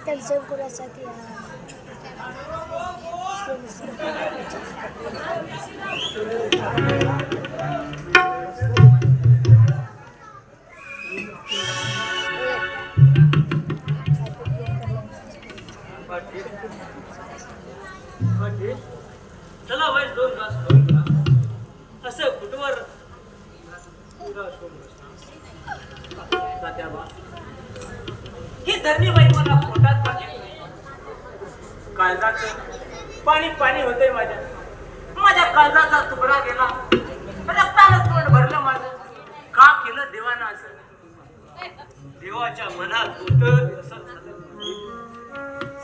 त्यांच्यासाठी चला वाईट दोन घास खाऊन घ्या. असं कुठवर ही धरणी बाई मला पोटात काळजाचं पाणी पाणी होतंय माझ्या काळजाचा तुकडा गेला, रक्तानं तोंड भरलं माझं. का केलं देवानं असं? देवाच्या मनात होतं असं झालं.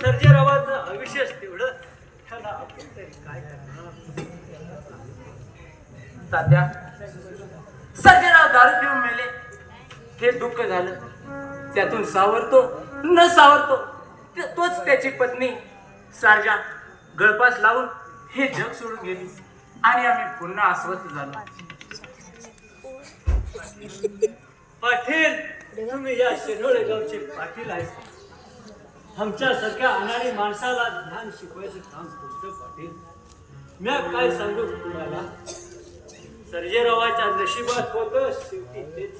सर्जेरावाचं अविशेष तेवढं, त्याला आपण तरी काय करणार? तात्या, सर्जेराव दारू पिऊन मेले हे दुःख झालं. त्यातून सावरतो न सावरतो तोच त्याची पत्नी सारजा गळपास लावून हे जग सोडून गेली आणि आम्ही पुन्हा अस्वस्थ झालो. पाटील, तुम्ही या शेनोळे गावचे पाटील आहेत. आमच्यासारख्या अनाडी माणसाला ध्यान शिकवायचं काम तुमचं पाटील. मी काय सांगू तुम्हाला, सर्जेरावाच्या नशिबात होतं शेवटी तेच.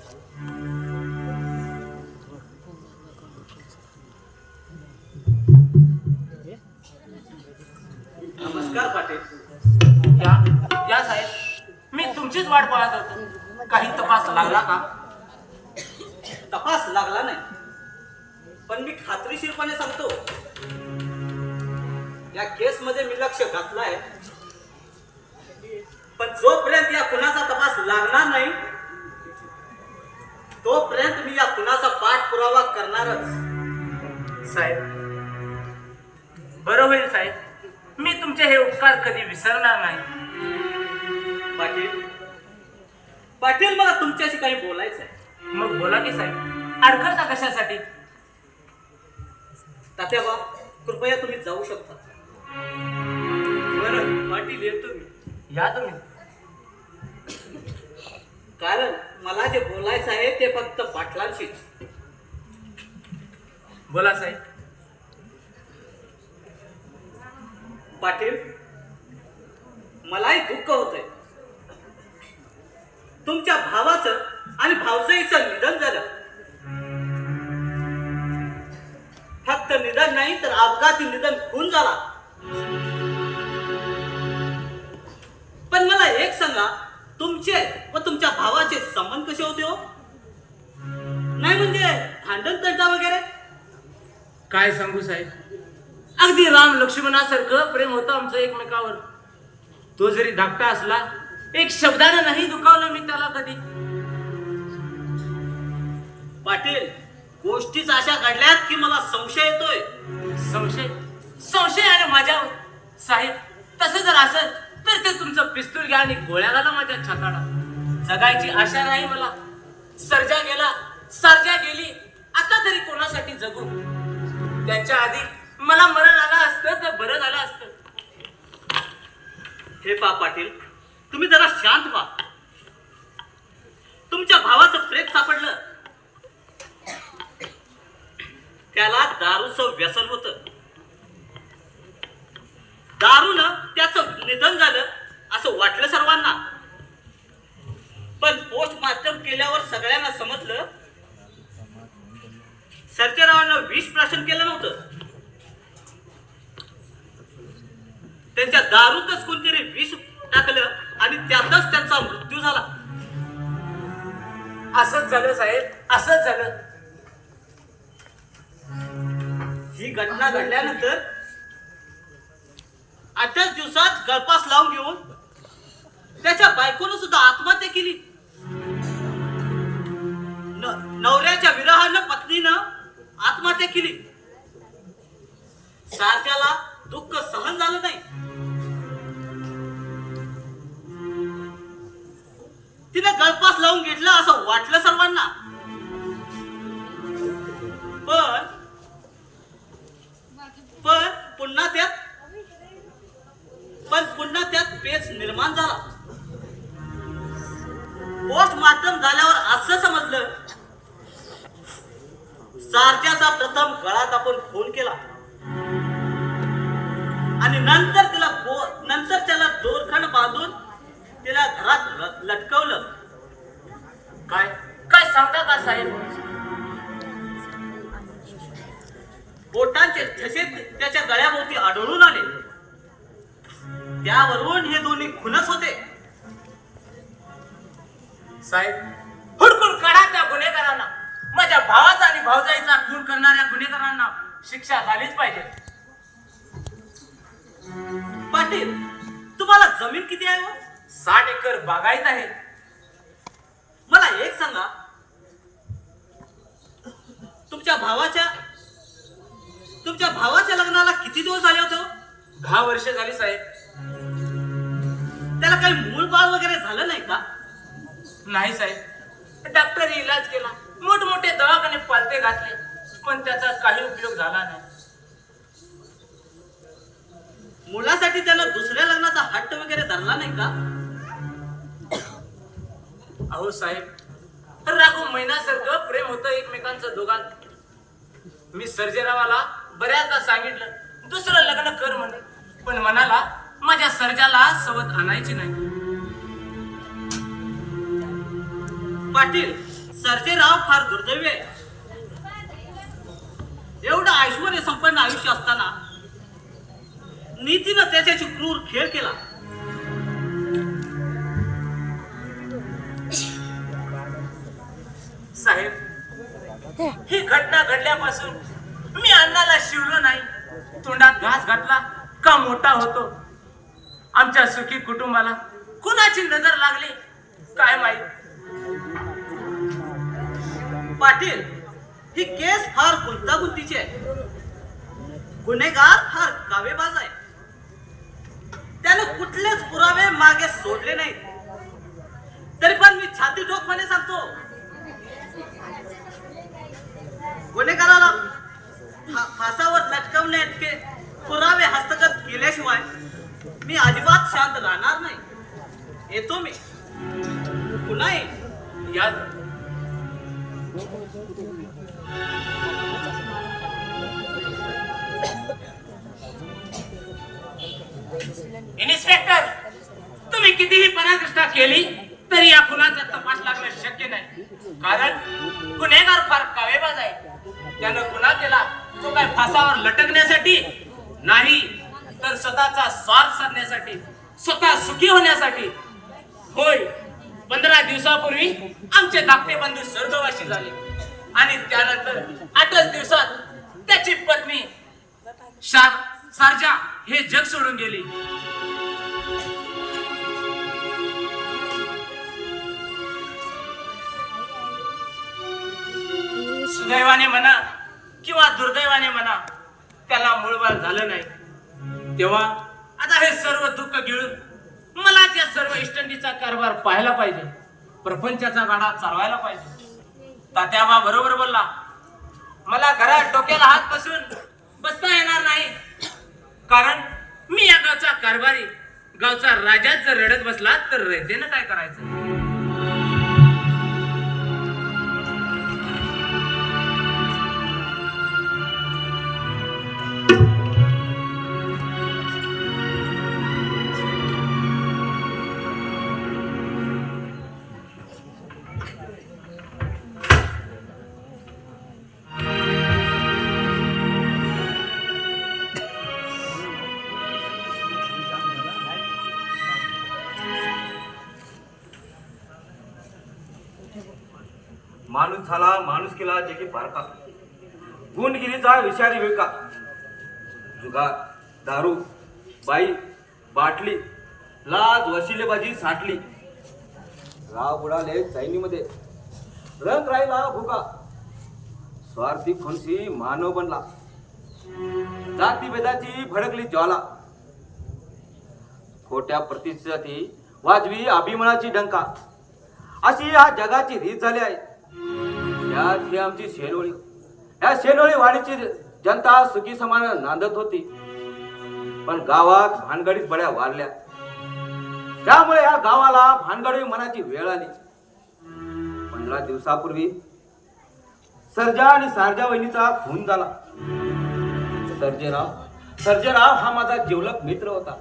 नमस्कार पाटील. या साहेब, मी तुमचीच वाट पाहत होतो. काही तपास लागला का? तपास लागला नाही, पण मी खात्रीशीरपणे सांगतो, या केस मध्ये मी लक्ष घातलंय. पण जोपर्यंत या खुनाचा तपास लागणार नाही तोपर्यंत मी या खुनाचा पाठपुरावा करणारच. साहेब, बरं होईल साहेब. मी तुमचे हे उपकार कधी विसरणार नाही. पाटील, पाटील, मला तुमच्याशी काही बोलायचं आहे. मग बोला की साहेब. अडखळता कशासाठी? तात्याबा, कृपया तुम्ही जाऊ शकता. बरं पाटील, येतो मी. या तुम्ही. कारण मला जे बोलायचं आहे ते फक्त पाटलांशीच. बोला साहेब. पाटील, मलाही दुःख होतंय. तुमच्या भावाचं आणि भावसईचं निधन झालं. फक्त निधन नाही तर अपघाती निधन होऊन झाला. पण मला एक सांगा, तुमचे व तुमच्या भावाचे संबंध कसे होते हो? नाही म्हणजे भांडण तंटा वगैरे? काय सांगू साहेब, अगदी राम लक्ष्मणासारखं प्रेम होतं आमचं एकमेकावर. तो जरी धाकटा असला, एक शब्दानं नाही दुखावलं मी त्याला कधी. पाटील, गोष्टीच अशा घडल्यात की मला संशय येतोय. संशय? संशय आणि माझ्यावर? साहेब, तसं जर असेल तर ते तुमचं पिस्तूल घ्या आणि गोळ्या घाला माझ्या छाताला. जगायची आशा नाही मला. सर्जा गेला, सारजा गेली, आता तरी कोणासाठी जगू? त्याच्या आधी मला मरण आलं असतं तर बरं झालं असतं. हे पा पाटील, तुम्ही जरा शांत व्हा. तुमच्या भावाचं प्रेत सापडलं. त्याला दारूचं व्यसन होतं. दारूनं त्याचं निधन झालं असं वाटलं सर्वांना. पण पोस्टमार्टम केल्यावर सगळ्यांना समजलं सर्जेरावांना विष प्राशन केलं नव्हतं. त्यांच्या दारूतच कोणतरी विष टाकलं आणि त्यातच त्यांचा मृत्यू झाला. असंच झालं साहेब, असंच झालं. ही घटना घडल्यानंतर 8च दिवसात गळपास लावून घेऊन त्याच्या बायकोनं सुद्धा आत्महत्या केली. नवऱ्याच्या विरहानं पत्नीनं आत्महत्या केली. सारख्याला दुःख सहन झालं नाही. तिने गळपास लावून घेतलं असं वाटलं सर्वांना. पण पुन्हा त्यात पेच निर्माण सुगंधाचा प्रथम गळात आपण खून केला आणि नंतर त्याला दोरखंड बांधून तिला घरात लटकवलं. काय काय सांगता का साहेब? बोटांचे ठसे त्याच्या गळ्याभोवती आढळून आले. त्यावरून हे दोन्ही खुनच होते. साहेब, हुडकून काढा त्या गुन्हेगारांना. माझ्या भावाचा आणि भावजाईचा खून करणाऱ्या गुन्हेगारांना शिक्षा झालीच पाहिजे. पाटील, तुम्हाला जमीन किती आहे हो? 60 एकर बागायत आहे. मला एक सांगा, तुमच्या भावाच्या लग्नाला किती दिवस झाले होते हो? 10 वर्ष झाली साहेब. त्याला काही मूळ बाळ वगैरे झालं नाही का? नाही साहेब, डॉक्टर इलाज केला, मोठमोठे दवाखाने पालते घातले, पण त्याचा काही उपयोग झाला नाही. मुलासाठी त्यानं दुसऱ्या लग्नाचा हट्ट वगैरे धरला नाही का? अहो साहेब, रागू महिन्यासारखं प्रेम होतं एकमेकांचं दोघांत. मी सर्जेरावाला बऱ्याचदा सांगितलं दुसरं लग्न कर म्हणे, पण मनाला माझ्या सर्जाला सोबत आणायची नाही. पाटील, सर्जेराव फार दुर्दैवी आहे. एवढं ऐश्वर्य संपन्न आयुष्य असताना नीतीनं त्याच्याशी क्रूर खेळ केला. साहेब, ही घटना घडल्यापासून मी अन्नाला शिवलो नाही, तोंडात घास घातला का मोठा होतो. आमच्या सुखी कुटुंबाला कुणाची नजर लागली काय माहित. पाटील, ही केस फार गुंतागुंतीची आहे. गुन्हेगार फार कावेबाज आहे. त्याने कुठलेच पुरावे मागे सोडले नाहीत. तरी पण मी छाती ठोकपणे सांगतो, गुन्हेगाराला फासावर लटकवणे इतके पुरावे हस्तगत केल्याशिवाय मी अजिबात शांत राहणार नाही. येतो मी, पुन्हा येईन. या इन्स्पेक्टर, तुम्ही कितीही पराकाष्ठा केली तरी या खुनाचा तपास लागणं शक्य नाही. कारण गुन्हेगार फार कावेबाज आहे. त्यानं गुन्हा केला तो काय फासावर लटकण्यासाठी नाही, तर स्वतःचा स्वार्थ साधण्यासाठी, स्वतः सुखी होण्यासाठी. होय, 15 दिवसापूर्वी आमचे धाकटे बंधू स्वर्गवासी झाले आणि त्यानंतर 8च दिवसात त्याची पत्नी सारजा हे जग सोडून गेली. सुदैवाने म्हणा किंवा दुर्दैवाने म्हणा, त्याला मूळबाळ झालं नाही. तेव्हा आता हे सर्व दुःख गिळून मला त्या सर्व इष्टंडीचा कारभार पाहायला पाहिजे, प्रपंचाचा गाडा चालवायला पाहिजे. तात्याबा बरोबर बोलला, मला घरात डोक्याला हात बसून बसता येणार नाही. कारण मी या गावचा कारभारी, गावचा राजाच जर रडत बसला तर रयतेनं काय करायचं. माणूस झाला माणूस केला जे की बारका, गुंडगिरीचा विषारी विळका, जुगार, दारू, बाई, बाटली, लाज वशिलेबाजी साठली. राव बुडाले चैनीमध्ये, रंग राहिला भुका, स्वार्थी खुनसी मानव बनला, जातीभेदाची भडकली ज्वाला, खोट्या प्रतिष्ठेसाठी वाजवी अभिमानाची डंका. अशी या जगाची रीत झाली आहे. यात ही आमची शेनोळी, या शेनोळी वाडीची जनता सुखी समान नांदत होती. पण गावात भानगडीत बड्या वारल्या. त्यामुळे या गावाला भानगडी मनाची वेळ आली. 15 दिवसापूर्वी सर्जा आणि सारजा वहिनीचा खून झाला. सर्जेराव हा माझा जिवलग मित्र होता.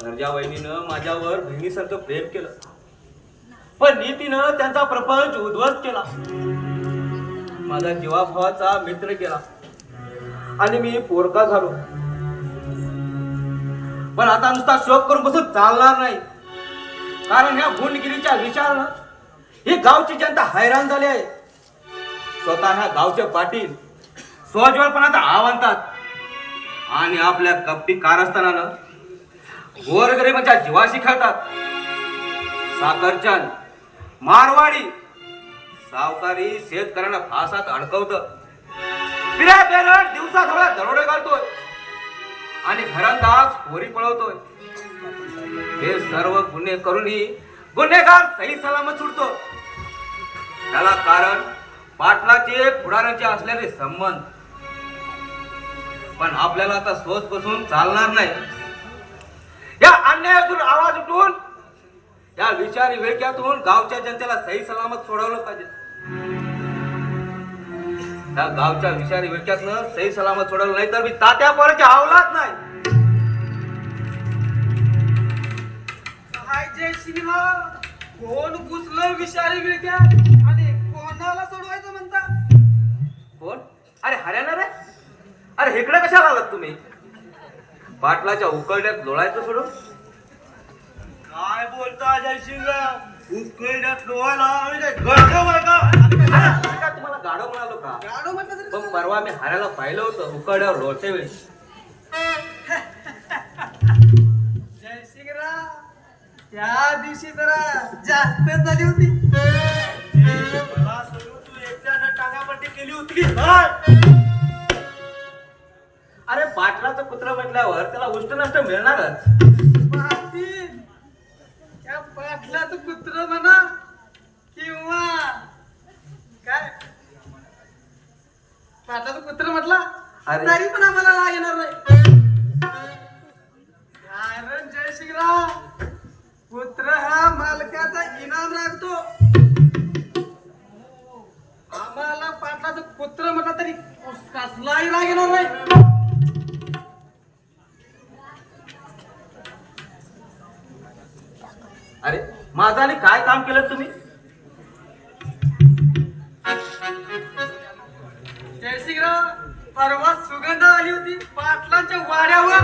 सर्जा वहिनीनं माझ्यावर बहिणीसारखं प्रेम केलं, पण नीतीनं त्यांचा प्रपंच उद्ध्वस्त केला. माझा जीवाभावाचा मित्र गेला आणि मी पोरका झालो. पण आता नुसता शोक करून बसून चालणार नाही, कारण ह्या गुंडगिरीच्या विचारानं ही गावची जनता हैराण झाली आहे. स्वतः ह्या गावचे पाटील स्वज्वलपणाचा आव्हानतात आणि आपल्या कपटी कारस्थानानं गोरगरिबांच्या जीवाशी खेळतात. साखरचंद, मारवाडी, सावकारी शेतकऱ्यांना फासात अडकवतं. पिऱ्या बेरड दिवसा ढवळ्या दरोडे घालतोय आणि घरंदाज पोरी पळवतोय. हे सर्व गुन्हे करूनही गुन्हेगार सही सलामत सुटतो. त्याला कारण पाटलाचे पुढाऱ्यांचे असलेले संबंध. पण आपल्याला आता सोच बसून चालणार नाही. या अन्यायातून आवाज उठवून या विचारी वेळक्यातून गावच्या जनतेला सही सलामत सोडवलं पाहिजे. त्या गावच्या विचारी वेळक्यातनं सही सलामत सोडवलं नाही तर मी तात्या पोराच्या अवलाद नाही. जय श्रीराम. कोण घुसलं विषारी विळक्यात आणि कोणाला सोडवायचं म्हणता? कोण? अरे हरियाणा रे. अरे इकडे कशाला आलात तुम्ही? पाटलाच्या उकळण्यात लोळायचं सोडून. काय बोलता जयसिंगराव? उकळण्यात लोहायला आम्ही काय गडगव आहे का? तुम्हाला गाढव म्हणालो का? गाडो म्हटलं तरी पण परवा मी हऱ्याला पाहिलं होतं उकळण्यावर लोळते वेळी. जयसिंगराव, त्या दिवशी जरा जास्त झाली होती. मला सोडून तू एकट्यानं टांगापट्टी केली होती की काय? अरे पाटलाचं कुत्र म्हटल्यावर त्याला उष्ट नष्ट मिळणारच. पाटील, त्या पाटलाचं कुत्र म्हणा किंवा काय पाटलाचं कुत्र म्हटला अरे. तरी पण आम्हाला राग येणार नाही. कारण जयशिंगराव, कुत्र हा मालकाचा इनाम राखतो. आम्हाला पाटलाचं कुत्र म्हटला तरी कसलाही राग येणार नाही. अरे माझं आणि काय काम केलं तुम्ही? जयसिंगराव, परवा सुगंध आली होती पाटलांच्या वाड्यावर.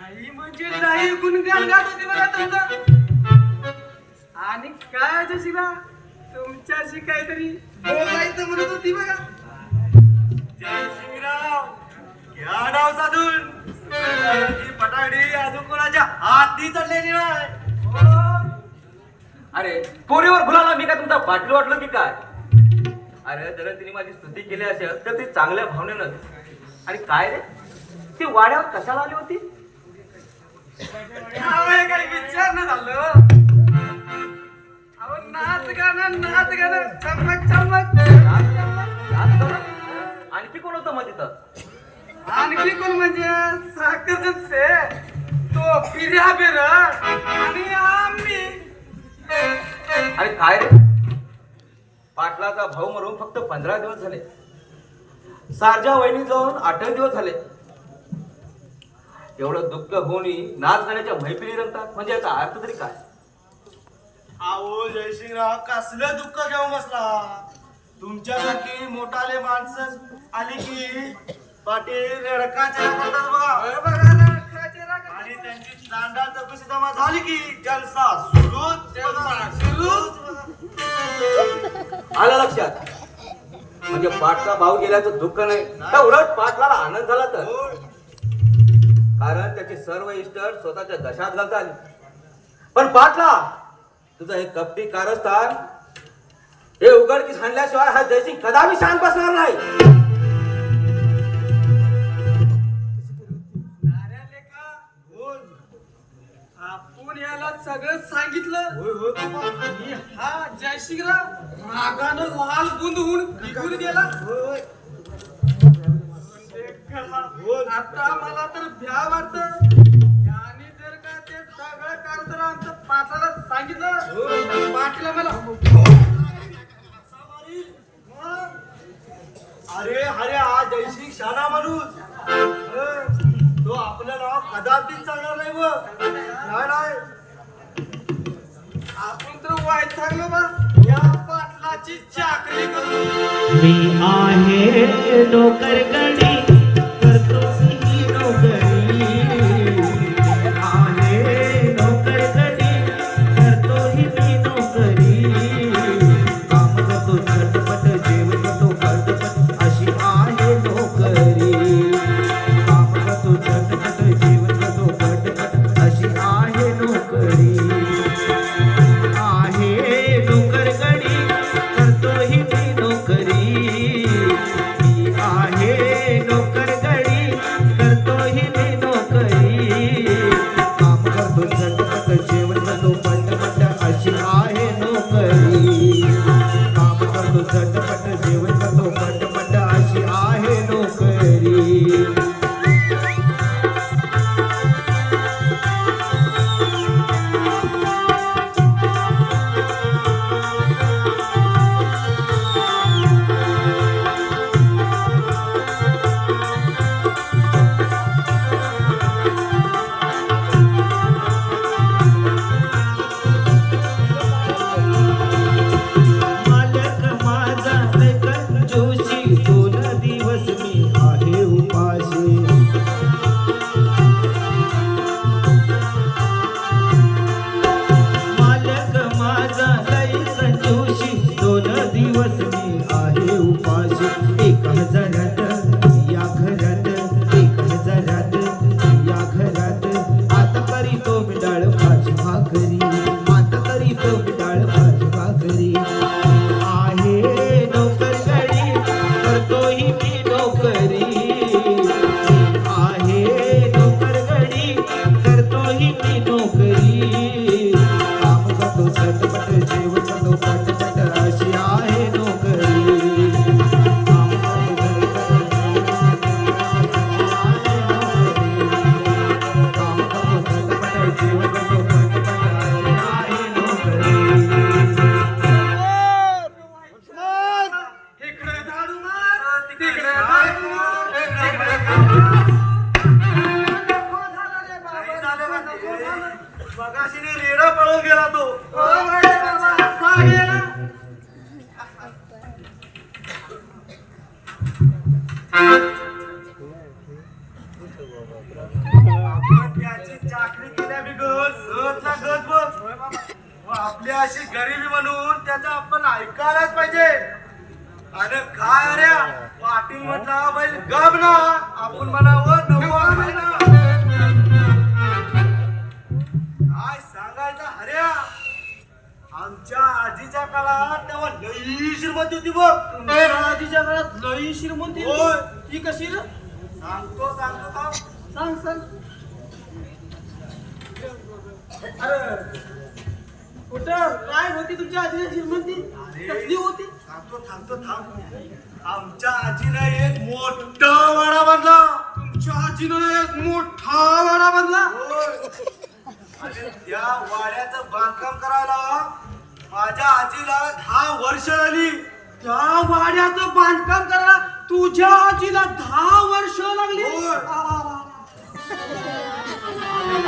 नाही म्हणजे नाही गुणगान गात होती बघा तुमचं. आणि काय जयसिंगराव, तुमच्याशी काहीतरी बोलायचं म्हणत होती बघा. जयसिंगराव, या डाव साधून पटाडी अजून कोणाच्या हाती चढलेली नाही. अरे पोरीवर भुलाला मी काय तुमचा पाटील वाटलो की काय? अरे जर तिने माझी स्तुती केली असेल तर ती चांगल्या भावनेनं. आणि काय रे, ती वाड्यावर कशाला आली होती? काही विचार न झालं. अहो नाच गाणं चमक चमक. आणखी कोण होतं मग तिथं? आणखी कोण म्हणजे साखरचंद से, तो पिऱ्या बेर आणि आम्ही. अरे काय रे, पाटलाचा भाऊ मरून फक्त 15 दिवस झाले. सारजा वहिनी जाऊन 8 दिवस झाले. एवढं दुःख होऊनही नाच गाण्याच्या मैफिली रंगतात म्हणजे याचा अर्थ तरी काय? आओ जयसिंगराव, कसलं दुःख घेऊन बसला? तुमच्यासारखी मोठाले माणसं आली की पाटील रडकाचे करतात बघा. आणि त्यांची दांडा चौकशी जमा झाली की जलसा सुरूच. आलं लक्षात? म्हणजे पाटचा भाऊ गेल्याचं दुःख नाही तर उलट पाटलाला आनंद झाला तर. कारण त्याची सर्व इष्ट स्वतःच्या दशात घालता आली. पण पाटला, तुझं हे कपटी कारस्थान हे उघडकीस आणल्याशिवाय हा जयसिंग कदापि शांत बसणार नाही. आपण याला सगळं सांगितलं आणि हा जयशिंगराव रागानं लाल बुंद होऊन निघून गेला. आता मला तर भ्या वाटत. याने जर का ते सगळं कारण आमचं पाटलाला सांगितलं, पाटला मला अरे अरे हा जयसिंग शाना माणूस तो आपलं नाव कदापिच सांगणार नाही बघ. नाही आपण तर वाईट सांगलो बा या पाटलाची चाकरी करू. मी आहे नोकर गडी करतो ही नोकरी आहे नोकर गडी करतो ही मी नोकरी काम करतो झटपट जेवण करतो फटफट अशी आहे नोकरी काम करतो झटपट जेवण करतो फटफट अशी आहे नोकरी आहे नोकर गडी करतो ही मी नोकरी मी आहे नोकर गडी करतो ही मी नोकरी काम करतो झटपट जेवण करतो पटपट अशी आहे नोकरी काम करतो झटपट जेवण करतो पटपट अशी आहे नोकरी. मालक माझा कंजूसी 2 दिवस मी आहे उपाशी मालक माझा कंजूसी 2 दिवस मी आहे उपाशी 1000 या घरात 1000 या घरात आता तरी तो मी डाळ भाजी भाकरी आता तरी तो मी डाळ भाजी भाकरी आहे नोकर गडी करतो ही मी नोकरी आहे नोकर गडी करतो ही मी नोकरी काम करतो झटपट जेवण करतो पटपट अशी आहे नोकरी काम करतो काम करतो झटपट जेवण करतो पटपट अशी आहे नोकरी. इकडे झाडू मार तिकडे झाडू मार. मगाशीने रेडा पळून गेला तो. आपण त्याची चाकरी केल्या बिगर सहज ना गत बघ. व आपली अशी गरिबी म्हणून त्याचा आपण ऐकायलाच पाहिजे. आणि काय अरे पाटील म्हटला बैल गब ना आपण म्हणावं नको आहे ना. काय सांगायचं हऱ्या आमच्या आजीच्या काळात तेव्हा लई श्रीमंती होती बघ. तुमच्या आजीच्या काळात लई श्रीमंती होय. ती कशी रे सांगतो थांब. सांग सांग अरे कुठं काय होती तुमच्या आजीची श्रीमंती कसली होती सांगतो थांब. आमच्या आजीने एक मोठा वाडा बांधला. तुमच्या आजीनं एक मोठा वाडा बांधला होय. आणि त्या वाड्याचं बांधकाम करायला माझ्या आजीला 10 वर्ष झाली. त्या वाड्याचं बांधकाम करायला तुझ्या आजीला 10 वर्ष लागली होय. आ,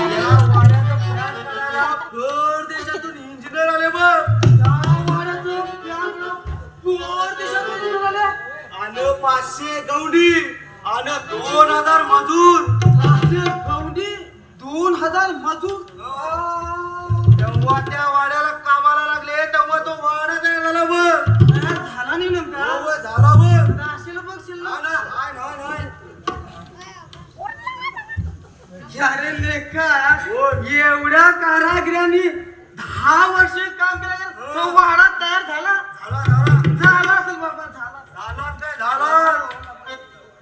त्या वाड्याचं plan करायला परदेशातून इंजिनियर आले बघ. त्या वाड्याचं प्लॅन परदेशातून आले. आणि 500 गौंडी आणि 2000 मजूर. 500 गौंडी 2000 मजूर. तेव्हा त्या वाड्याला कामाला लागले तेव्हा तो वाडा तयार झाला बघ. तयार झाला नाही नेमका हो, झाला बघ. असेल बघशील ना. नाही. अरे लेका होय. एवढ्या कारागिरांनी 10 वर्ष काम केलं तो वाडा तयार झाला झाला असेल बाबा झाला झाला.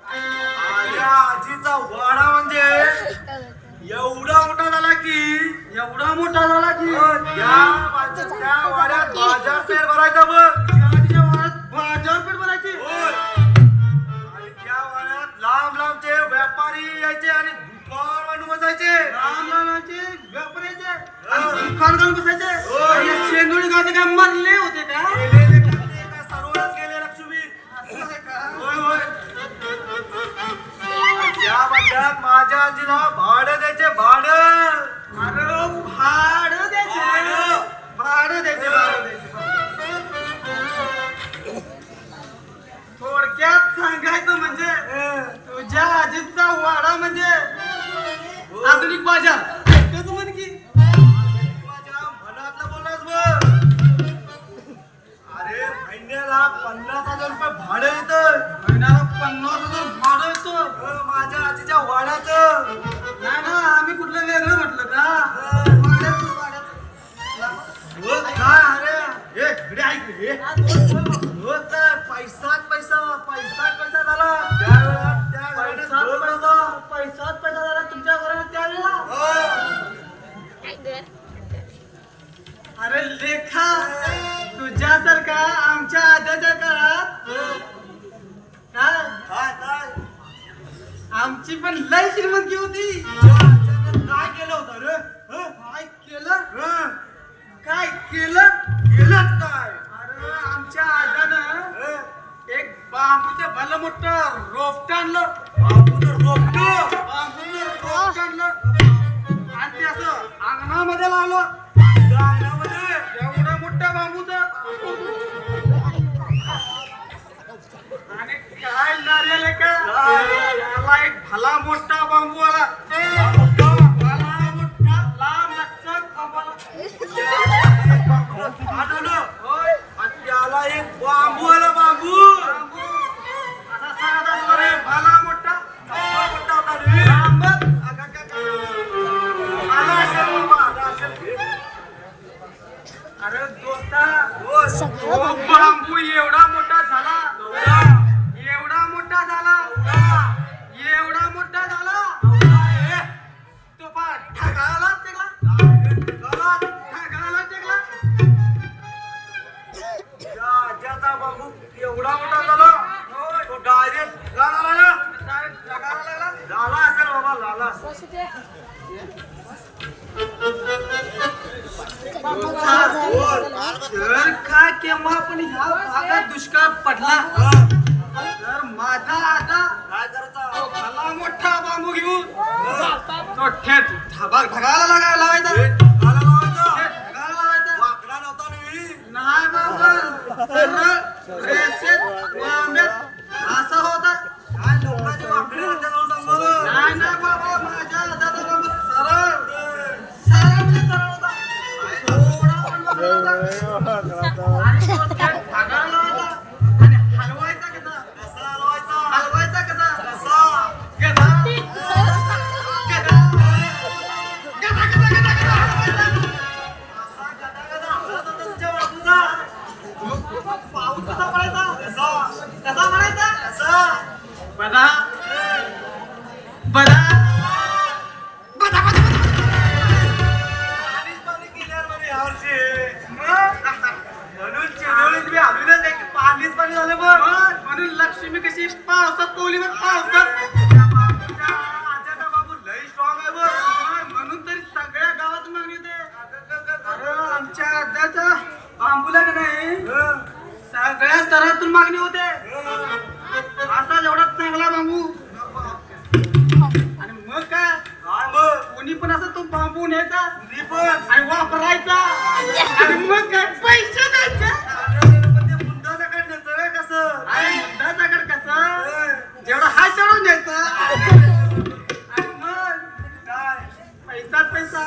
माझ्या आजीचा वाडा म्हणजे एवढा मोठा झाला की एवढा मोठा झाला की त्या वाड्यात बाजारपेठ भरायचा बघ. त्या आजीच्या वाड्यात बाजारपेठ भरायची. होय. आणि त्या वाड्यात लांब लांबचे व्यापारी यायचे आणि दुकान मांडून बसायचे. राम रामाचे व्यापाऱ्याचे आणि दुकान घालून बसायचे. होय. आणि या शेंदुळी गावचे काय मरले होते का गेलेले का सर्वच गेले लक्ष्मी. असं आहे का? होय. सांगायचं म्हणजे तुझ्या आजीचा वाडा म्हणजे आधुनिक बाजार एकच म्हण की माझ्या मनातलं बोललास बघ. अरे महिन्याला 50,000 रुपये भाडं येतं. महिन्याला 50,000 भाडं येतं. माझ्या आजीच्या वाड्याचं. नाही ना आम्ही कुठलं वेगळं म्हटलं का वाड्याचं. हो काय अरे हे इकडे ऐक रे. हो काय पैसाच पैसा झाला त्या वेळेला पैसाच पैसा झाला तुमच्या घरात त्यावेळेला. अरे लेखा तुझ्यासारखा आमच्या आजच्या काळात काय काय आमची पण लय श्रीमंती होती. काय केलं होतं रे? काय केलं काय केलंच काय? अरे आमच्या आजानं एक बांबूचं भलं मोठं रोपट आणलं. बापूचं रोपटं. बांबूचं रोपट आणलं आणि ते असं अंगणामध्ये लावलं. अंगणामध्ये? एवढं मोठं बांबूचं आणि काय नारियल आहे का याला एक भला मोठा बांबू आला. भला मोठा लांब लचक बांबू आला. आठवलं? होय आणि त्याला एक बांबू आला बांबू. बांबू असा साधा असतो रे भला मोठा केवढा मोठा होता रे? लांबच. आला असेल बाबा, आला असेल. अरे दोस्ता हो. सगळं तो भांडण. बांबू एवढा मोठा झाला. एवढा मोठा झाला. एवढा मोठा झाला. तो पा ढगाला टेकला. ढगाला टेकला. त्या आज्याचा बांबू एवढा मोठा झाला. तो डायरेक्ट ढगाला लागला. डायरेक्ट ढगाला लागला. लाला असेल बाबा, लाला असेल. बसू दे. तर का केव्हा पण ह्या भागात दुष्काळ पडला तर माझा आजा काय करायचा? तो भला मोठा बांबू घेऊन तो थेट ढगाला लावायचा. ढगाला लावायचा. थेट ढगाला लावायचा. वाकडा नव्हता रे. नाही बाबा सरळ रेषेत वांब्यात असा होता. काय लोकांचे वाकडे राहते जाऊन सांगतो. नाही नाही बाबा माझ्या आजाचा बाबा सरळ सरळ म्हणजे सरळ होता. थोडा पण वाकडा नव्हता. आणि तो थेट ढगाला लावायचा. आणि हलवायचा कसा? कसा हलवायचा? हलवायचा कसा? कसा? गधा गधा गधा गधा गधा गधा हलवायचा. असा गदा हलत होता तुझ्या बाजूला. पाऊस कसा पडायचा? कसा? कसा पडायचा? कसा? बदा बदा बदा बदा पाणीच पाणी केल्यावर म्हणे यावर्षी. म्हणून चेन्नईत मी हलविलंच एक पाणीच पाणी झालं बघ. म्हणून लक्ष्मी कशी पावसात पोवली बघ पावसात. त्या आज्याचा बाबू लई स्ट्रॉंग आहे बघ. म्हणून तरी सगळ्या गावात मागणी होते. अरे आमच्या आद्याच्या बांबूला का नाही सगळ्या स्तरातून मागणी होते. असा एवढा चांगला बांबू आणि मग काय काय मग? कोणी पण असं तो बांबू न्यायचा मी पण. आणि वापरायचा आणि मग काय पैसे द्यायचे. पण ते मुंडा सकट नेतं रे कसं? आणि मुंडाचाकड कसं जेवढा हात चढून द्यायचा आणि मग काय? पैसाच पैसा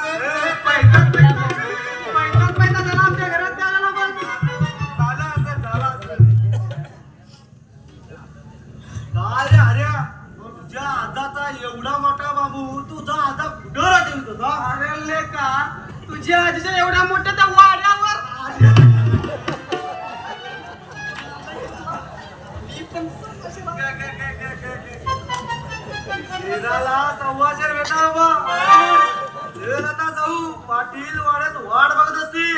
पैसाच पैसा पैसाच पैसा झाला आमच्या घरात त्याला मग झालं असेल, झालं असेल. काय रे हऱ्या? तुझ्या आजाचा एवढा मोठा बाबू तुझा आजा कुठं राहते तुझा? अरे लेका तुझ्या आजीच्या एवढ्या मोठ्या त्या वाड्यावर मी पण शेराला सव्वाशेर भेटा बाबा. चल आता जाऊ. पाटील वाड्यात वाट बघत असतील.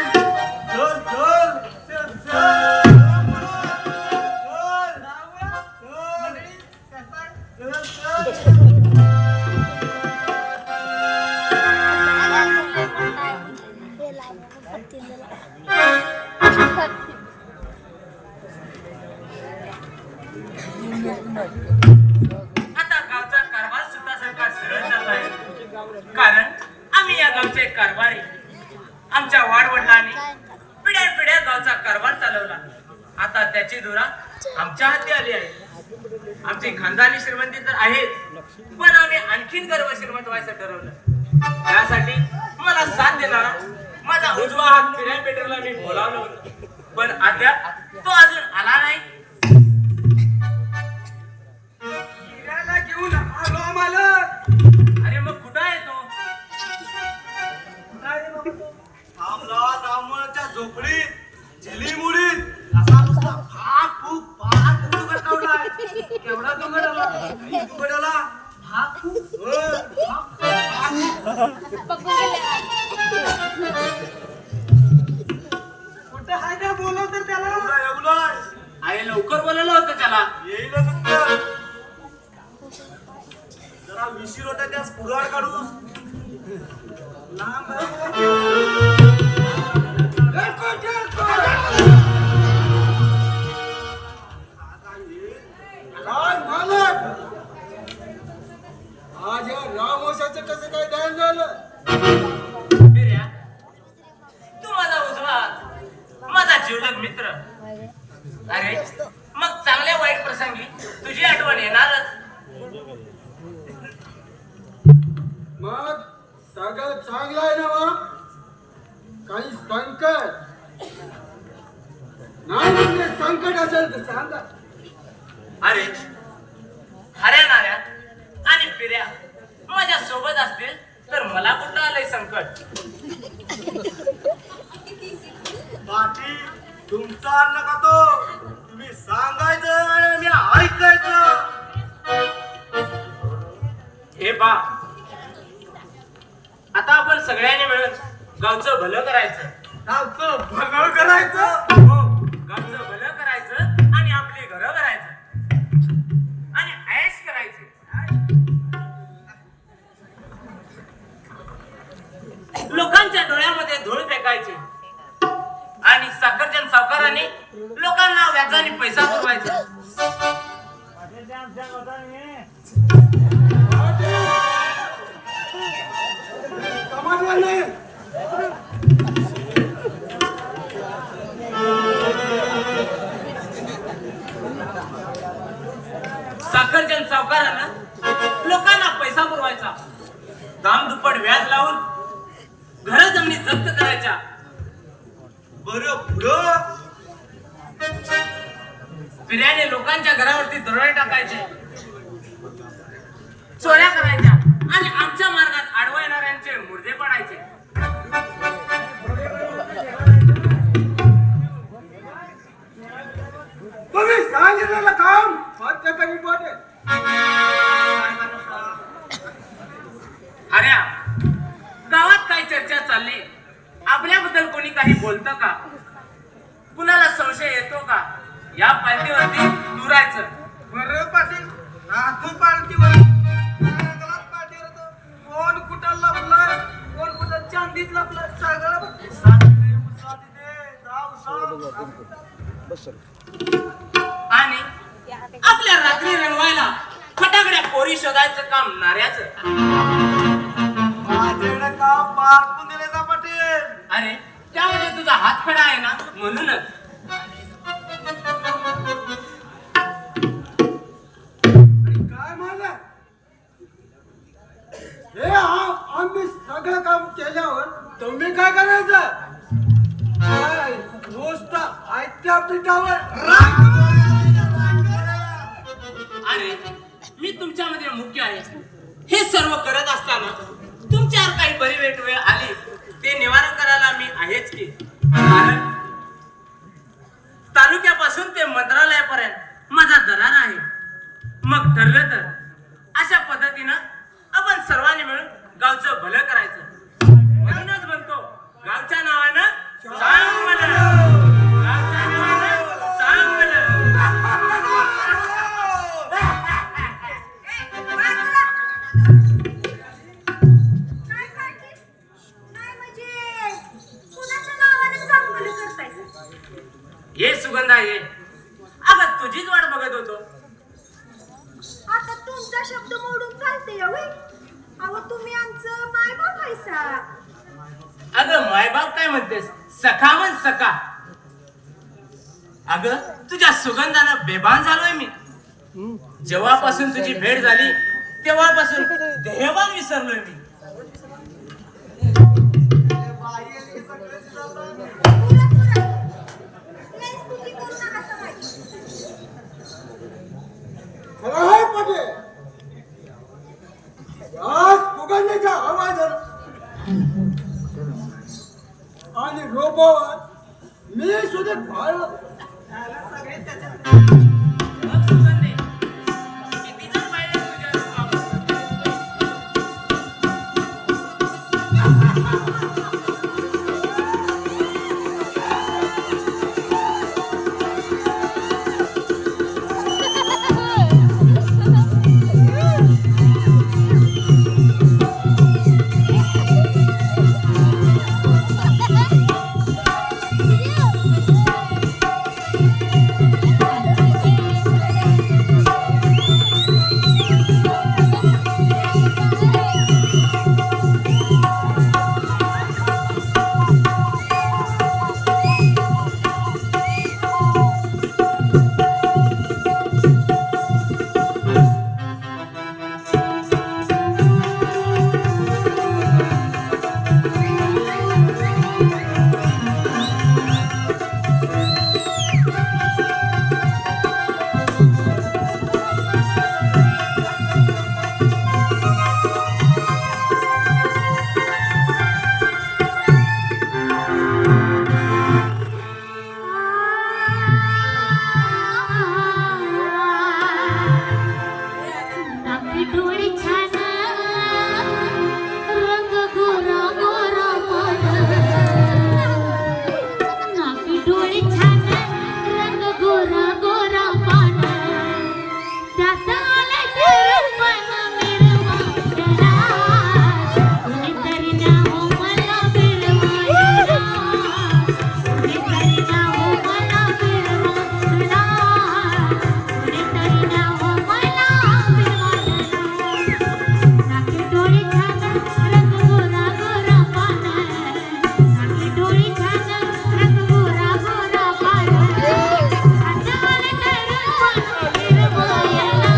चल चल चल चल. हे लावा दिलेला. आता गावचा कारभार सुद्धा सरकार सरळ चाललाय. कारण आम्ही या गावचे कारभारी. आमच्या वाडवडिलांनी पिढ्या पिढ्या गावचा कारभार चालवला. आता त्याची धुरा आमच्या हाती आली आहे. आमची खानदानी श्रीमंती तर आहेच, पण आम्ही आणखीन गर्व श्रीमंत व्हायचं ठरवलं. त्यासाठी मला साथ देणारा माझा उजवा हात फिराय पेटरला मी बोलावलं होतं, पण अद्याप तो अजून आला नाही. फिरायला घेऊन आलो मालक. अरे मग कुठं आहे तो? थांबला रामवनाच्या झोपडीत झिलीमुडीत असा नुसता भाग फूक गटवलाय. केवढा तो गडाला भाग फूक पप्पू गेले. कुठं हाय का बोलव तर त्याला. एवढा अरे लवकर बोलवलं होतं त्याला. येईलच उत्तर. जरा विशी रोट्या त्यास कुराड काढूस. लांब काय मालक, आज या रामवंशाचं कसं काय ध्यान झालं? बिर्या, तू माझा उजवा हात, माझा जीवलग मित्र. अरे मग चांगल्या वाईट प्रसंगी तुझी आठवण येणारच. मग सगळं चांगलं आहे ना वा? काही संकट नाही म्हणजे संकट असेल तर सांगा. अरे हऱ्या नाऱ्या आणि पिऱ्या माझ्या सोबत असतील तर मला कुठं आलंय संकट. पाटी तुमचा नका तो. तुम्ही सांगायचं आणि मी ऐकायचं. हे बा, आता आपण सगळ्यांनी मिळून गावचं भलं करायचं. गावचं भलं करायचं. हो, गावचं भलं करायचं आणि आपली घरं करायचं आणि ऐश करायची. लोकांच्या डोळ्यामध्ये धूळ फेकायची आणि साखरचंद सावकारांनी लोकांना व्याजाने पैसा पुरवायचा. समजलं नाही? साखरचंद सावकारांना लोकांना पैसा पुरवायचा, दामदुप्पट व्याज लावून घर जमिनी जप्त करायच्या. बरं पुढं पिऱ्याने लोकांच्या घरावरती दरोडे टाकायचे, चोऱ्या करायच्या आणि आमच्या मार्गात आडवा येणाऱ्यांचे मुर्दे पडायचे. तुम्ही सांगितलेलं काम मात्र कमी पडेल. अरे गावात काही चर्चा चालली, आपल्याबद्दल कोणी काही बोलतं का, कुणाला संशय येतो का, या पालखीवरती दुरायचं. बरं पाटील राहतो पालखीवर. जंगलात पाठीवर होतो. कोण कुठं लपलाय, कोण कुठं चांदीत लपलाय, सगळं आणि आपल्या रात्री रंगवायला फटाकड्या पोरी शोधायचं काम नाऱ्याचं. माझ्याकडे काम पारखून दिले जा पाटील. अरे त्यामध्ये तुझा हात खडा आहे ना, म्हणूनच. आणि काय मालक, हे आम्ही सगळं काम केल्यावर तुम्ही काय करायचं? काय नुसतं आयत्या पिठावर अरे मी तुमच्यामध्ये मुख्य आहे. हे सर्व करत असताना तुमच्यावर काही बरी वाईट वेळ आली ते निवारण करायला मी आहेच की. कारण तालुक्यापासून ते मंत्रालयापर्यंत माझा दरार आहे. मग ठरलं तर अशा पद्धतीनं आपण सर्वांनी मिळून गावचं भलं करायचं. म्हणूनच म्हणतो, गावच्या नावानं चांग भलं, गावच्या नावानं चांग भलं. काय काकी? नाही म्हणजे कुणाच्या नावाने चांगलं करतायचं? ये सुगंधा ये. अगं तुझीच वाट बघत होतो. आता तुमचा शब्द मोडून चालते होय? अहो तुम्ही आमचं मायबाप आहेसा. अगं मायबाप काय म्हणतेस, सखा म्हण सखा. अगं तुझ्या सुगंधानं बेभान झालोय मी. जेव्हापासून तुझी भेट झाली तेव्हापासून देहभान विसरलोय मी. लय स्तुती करू नका समाज. खरं आहे पटे आज फुगंडीच्या आवाजात आणि रोबोवर मी सुद्धा पाहिलं. मग सुगंधे, किती जण पाहिले तुझ्या रूपावर? नाकी डोळे छान रंग गोरा गोरा पान. नाकी डोळे छान रंग गोरा गोरा पान. त्यात आले दर्पण मिरवायला. कोणीतरी नाव मला बिरवायला. कोणीतरी नाव मला बिरवायला. कोणीतरी नाव मला बिरवायला. नाकी डोळे छान रंग गोरा गोरा पान. नाकी डोळे छान रंग गोरा गोरा पान. त्यात आले दर्पण मिरवायला.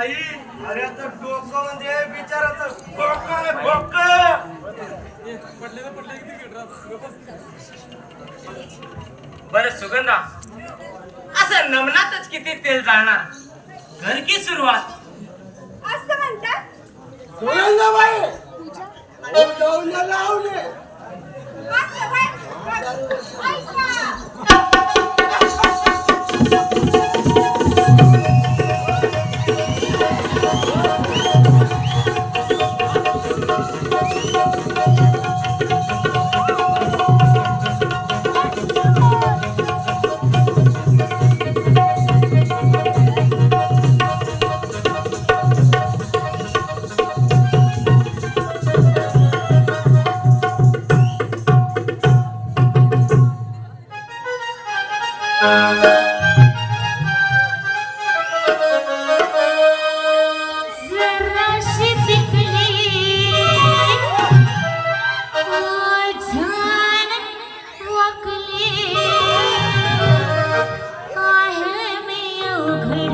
बाई अरे आता डोकं म्हणजे बिचाराचं डोकं आहे, डोकं. बरं सुगंधा, असं नमनातच किती तेल जाणार, घर की सुरुवात. असं म्हणतात. सुगंधाबाई, अहो, जाऊन द्या लावले. असं होय? ऐका. जराशी पिकली छान वाकली आहे मी अवघड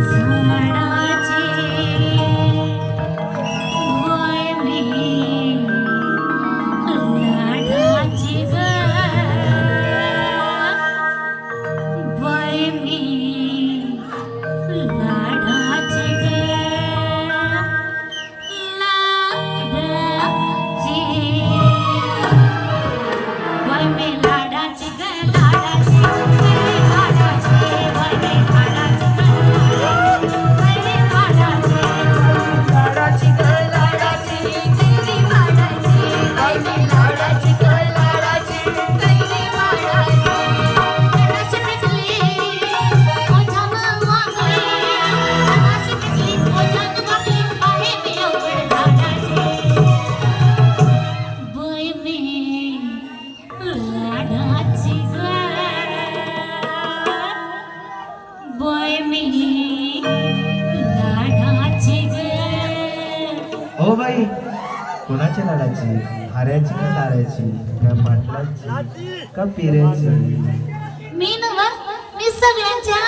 झाडाची होय मी लाडाची ग होय मी लाडाची ग लाडाची वय मी लाडाची ग लाडाची लाडाची वय मी लाडाची ग लाडाची लाडाची ग लाडाची कैरी वाडाची वय मी लाडाची ग लाडाची कैरी वाडाची जराशी पिकली ओझान वाकली जराशी पिकली ओझान वाकली आहे मी अवघड झाडाची वय मी लाडाची ग वय मी लाडाची ग ओ बाई कोणाच्या लाडाची हाऱ्याची का नाऱ्याची का पाटलाची का पिऱ्याची मी नव मी सगळ्यांच्या